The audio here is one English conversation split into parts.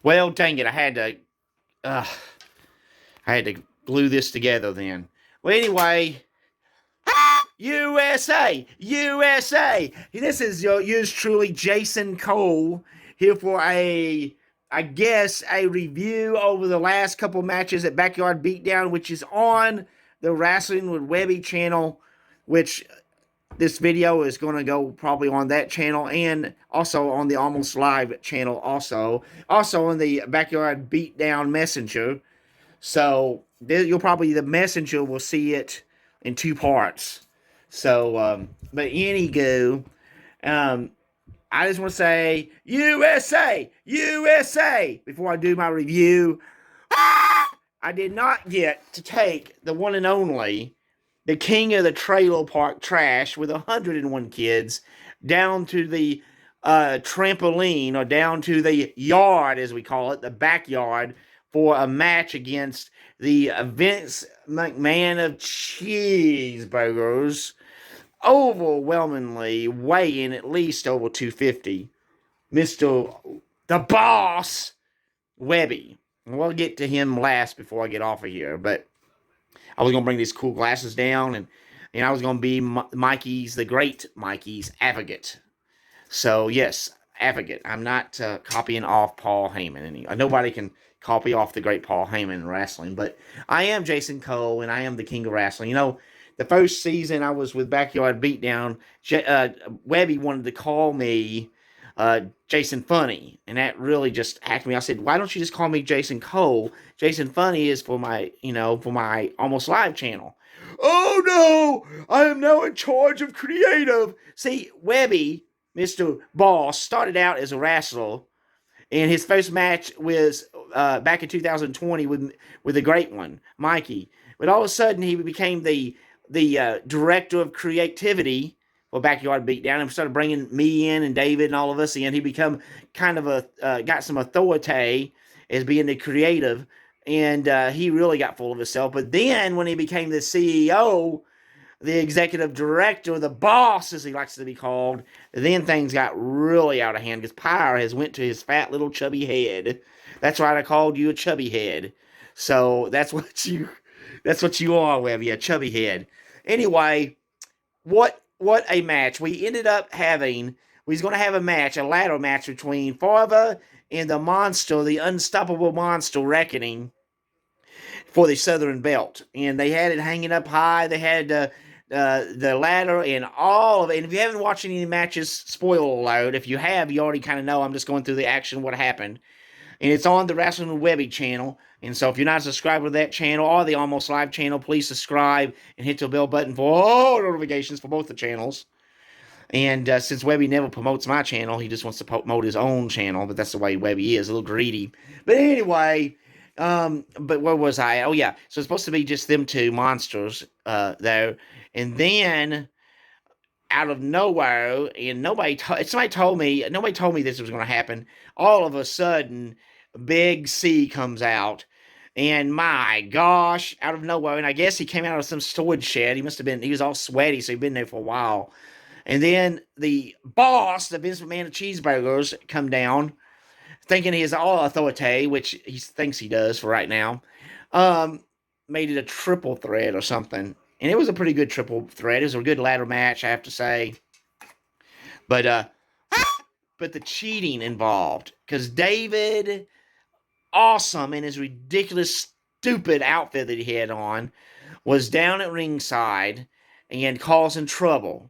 Well, dang it, uh, I had to glue this together then. Well, anyway, USA, USA. This is yours truly, Jason Cole, here for I guess, a review over the last couple matches at Backyard Beatdown, which is on the Wrestling with Webby channel, which this video is going to go probably on that channel and also on the Almost Live channel also on the Backyard Beatdown Messenger. So you'll probably, the Messenger will see it in two parts. So, but anywho, um, I just want to say USA, USA before I do my review. I did not get to take the one and only, the king of the trailer park trash with 101 kids down to the trampoline, or down to the yard, as we call it, the backyard, for a match against the Vince McMahon of cheeseburgers, overwhelmingly weighing at least over 250, Mr. the Boss Webby. We'll get to him last before I get off of here, but I was going to bring these cool glasses down, and I was going to be Mikey's, the great Mikey's advocate. So, yes, advocate. I'm not copying off Paul Heyman. Nobody can copy off the great Paul Heyman in wrestling, but I am Jason Cole, and I am the king of wrestling. The first season I was with Backyard Beatdown, Webby wanted to call me Jason Funny, and that really just hacked me. I said, why don't you just call me Jason Cole? Jason Funny is for my Almost Live channel. Oh no, I am now in charge of creative. See, Webby, Mr. Boss, started out as a wrestler, and his first match was back in 2020 with the great one, Mikey. But all of a sudden, he became the director of creativity for Backyard Beatdown, and started bringing me in and David and all of us in. He become kind of got some authority as being the creative, and he really got full of himself. But then when he became the CEO, the executive director, the boss, as he likes to be called, then things got really out of hand, because power has went to his fat little chubby head. That's right, I called you a chubby head. So that's what you are, Webby, a chubby head. Anyway, what a match. We ended up having, we was going to have a ladder match between Farva and the monster, the unstoppable monster Reckoning, for the Southern Belt. And they had it hanging up high. They had the ladder and all of it. And if you haven't watched any matches, spoiler alert. If you have, you already kind of know. I'm just going through the action, what happened. And it's on the Wrestling with Webby channel. And so if you're not a subscriber to that channel or the Almost Live channel, please subscribe and hit the bell button for all notifications for both the channels. And since Webby never promotes my channel, he just wants to promote his own channel. But that's the way Webby is, a little greedy. But anyway, but where was I? Oh, yeah. So it's supposed to be just them two monsters there. And then out of nowhere, and nobody told me this was going to happen. All of a sudden, Big C comes out, and my gosh, out of nowhere, and I guess he came out of some storage shed. He was all sweaty, so he'd been there for a while. And then the boss, the Vince McMahon of cheeseburgers, come down, thinking he has all authority, which he thinks he does for right now. Made it a triple threat or something. And it was a pretty good triple threat. It was a good ladder match, I have to say. But the cheating involved. Because David, awesome in his ridiculous, stupid outfit that he had on, was down at ringside and causing trouble.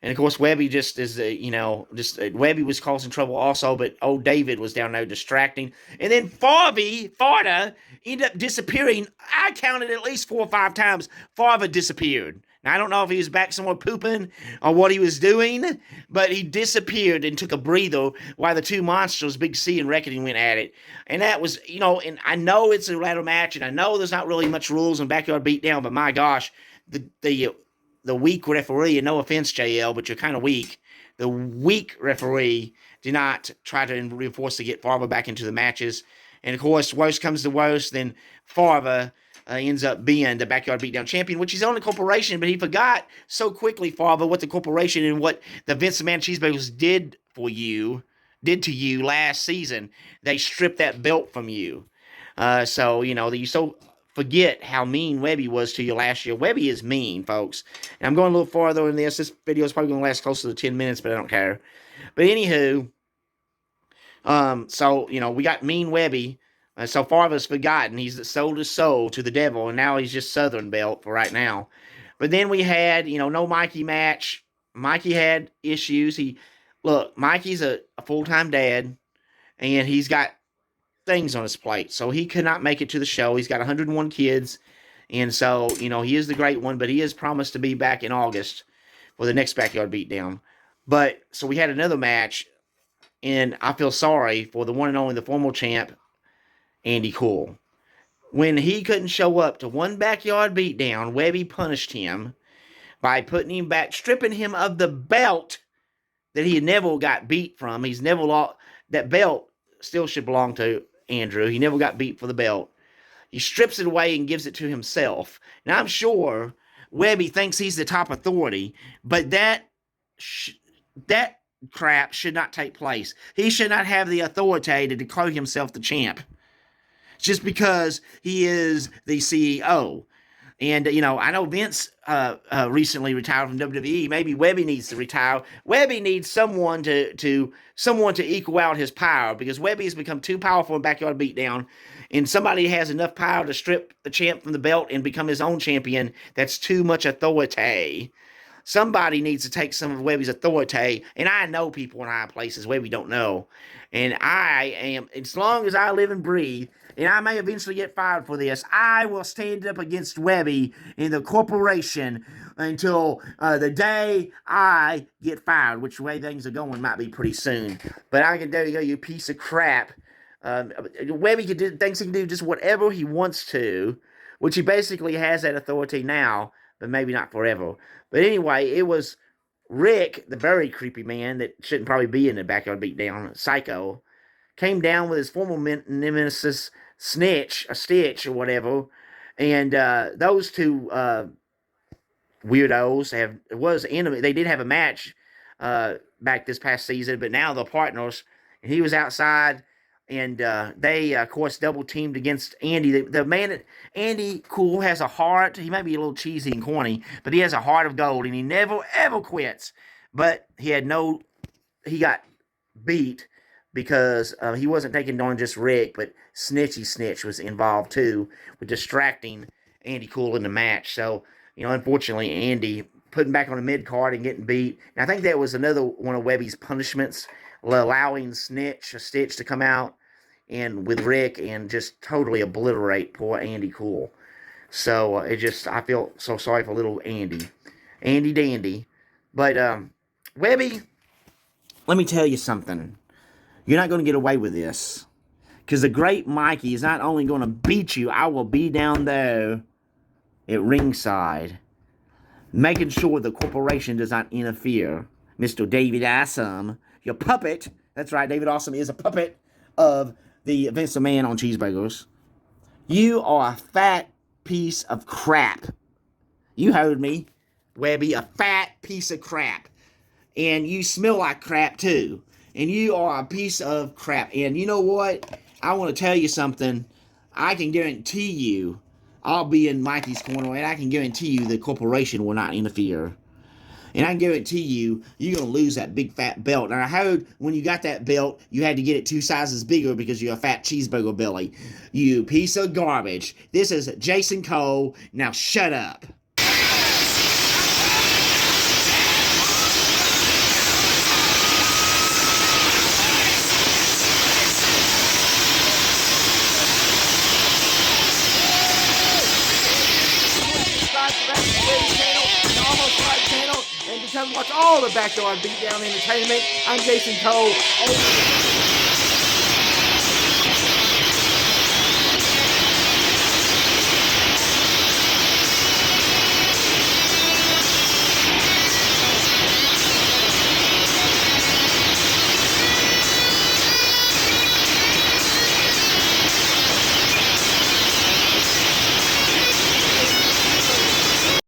And of course, Webby Webby was causing trouble also, but old David was down there distracting. And then Farva ended up disappearing. I counted at least 4 or 5 times. Farva disappeared. Now, I don't know if he was back somewhere pooping or what he was doing, but he disappeared and took a breather while the two monsters, Big C and Reckoning, went at it. And that was, and I know it's a ladder match, and I know there's not really much rules in Backyard Beatdown, but my gosh, the weak referee, and no offense, JL, but you're kind of weak. The weak referee did not try to reinforce to get Farva back into the matches. And of course, worst comes to worst, then Farva ends up being the Backyard Beatdown champion, which he's on the corporation, but he forgot so quickly, Farva, what the corporation and what the Vince McMahon cheeseburgers did for you did to you last season. They stripped that belt from you. So, you so forget how mean Webby was to you last year. Webby is mean, folks. And I'm going a little farther in this. This video is probably going to last close to 10 minutes, but I don't care. But anywho, so, we got mean Webby. So far of us forgotten. He's sold his soul to the devil, and now he's just Southern Belt for right now. But then we had, no Mikey match. Mikey had issues. Look, Mikey's a full-time dad, and he's got things on his plate. So he could not make it to the show. He's got 101 kids. And so, he is the great one, but he is promised to be back in August for the next Backyard Beatdown. But, so we had another match, and I feel sorry for the one and only, the former champ, Andy Cool. When he couldn't show up to one Backyard Beatdown, Webby punished him by putting him back, stripping him of the belt that he never got beat from. He's never lost. That belt still should belong to Andrew. He never got beat for the belt. He strips it away and gives it to himself. Now, I'm sure Webby thinks he's the top authority, but that crap should not take place. He should not have the authority to declare himself the champ just because he is the CEO. And, I know Vince recently retired from WWE. Maybe Webby needs to retire. Webby needs someone to equal out his power, because Webby has become too powerful in Backyard Beatdown, and somebody has enough power to strip the champ from the belt and become his own champion. That's too much authority. Somebody needs to take some of Webby's authority, and I know people in high places Webby don't know. And I am, as long as I live and breathe, and I may eventually get fired for this, I will stand up against Webby in the corporation until the day I get fired, which way things are going might be pretty soon. But I can tell you, you piece of crap. Webby thinks he can do just whatever he wants to, which he basically has that authority now, but maybe not forever. But anyway, it was Rick, the very creepy man that shouldn't probably be in the Backyard Beatdown, Psycho, came down with his former nemesis, Stitch or whatever, and those two weirdos was enemy. They did have a match back this past season, but now they're partners. And he was outside, and they, of course, double teamed against Andy. The man, Andy Cool, has a heart. He might be a little cheesy and corny, but he has a heart of gold, and he never, ever quits. But he got beat because he wasn't taking on just Rick, but Snitch was involved too, with distracting Andy Cool in the match. So, unfortunately, Andy putting back on the mid-card and getting beat. And I think that was another one of Webby's punishments, allowing Stitch to come out and with Rick and just totally obliterate poor Andy Cool. So I feel so sorry for little Andy Dandy. But Webby, let me tell you something. You're not going to get away with this, because the great Mikey is not only going to beat you, I will be down there at ringside, making sure the corporation does not interfere. Mr. David Awesome, your puppet. That's right, David Awesome is a puppet of the Vince McMahon on cheeseburgers. You are a fat piece of crap. You heard me, Webby, a fat piece of crap. And you smell like crap too. And you are a piece of crap. And you know what? I want to tell you something. I can guarantee you, I'll be in Mikey's corner, and I can guarantee you the corporation will not interfere. And I can guarantee you, you're going to lose that big fat belt. And I heard when you got that belt, you had to get it 2 sizes bigger because you're a fat cheeseburger belly. You piece of garbage. This is Jason Cole. Now shut up. And become watch all the Backyard Beatdown Entertainment. I'm Jason Cole.